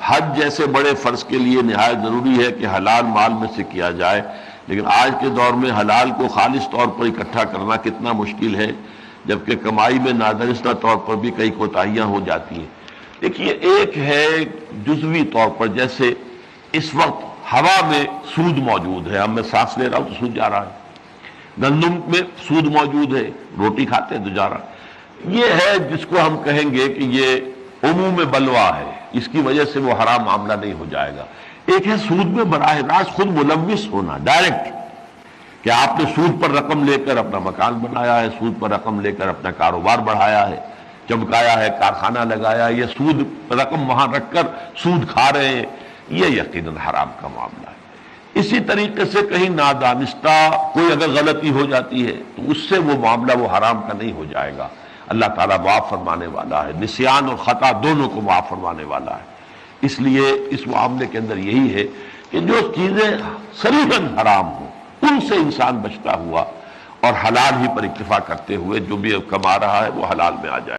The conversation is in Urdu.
حج جیسے بڑے فرض کے لیے نہایت ضروری ہے کہ حلال مال میں سے کیا جائے، لیکن آج کے دور میں حلال کو خالص طور پر اکٹھا کرنا کتنا مشکل ہے، جبکہ کمائی میں نادرستہ طور پر بھی کئی کوتاہیاں ہو جاتی ہیں۔ دیکھیے، ایک ہے جزوی طور پر، جیسے اس وقت ہوا میں سود موجود ہے، اب میں سانس لے رہا ہوں تو سود جا رہا ہے، گندم میں سود موجود ہے، روٹی کھاتے ہیں تو جا رہا ہے۔ یہ ہے جس کو ہم کہیں گے کہ یہ عموم بلوا ہے، اس کی وجہ سے وہ حرام معاملہ نہیں ہو جائے گا۔ ایک ہے سود میں براہ راست خود ملوث ہونا، ڈائریکٹ، کہ آپ نے سود پر رقم لے کر اپنا مکان بنایا ہے، سود پر رقم لے کر اپنا کاروبار بڑھایا ہے، چمکایا ہے، کارخانہ لگایا، یہ سود رقم وہاں رکھ کر سود کھا رہے ہیں، یہ یقیناً حرام کا معاملہ ہے۔ اسی طریقے سے کہیں نادانستہ کوئی اگر غلطی ہو جاتی ہے تو اس سے وہ معاملہ وہ حرام کا نہیں ہو جائے گا۔ اللہ تعالیٰ معاف فرمانے والا ہے، نسیان اور خطا دونوں کو معاف فرمانے والا ہے۔ اس لیے اس معاملے کے اندر یہی ہے کہ جو چیزیں صریحاً حرام ہوں ان سے انسان بچتا ہوا اور حلال ہی پر اکتفا کرتے ہوئے جو بھی کما رہا ہے وہ حلال میں آ جائے۔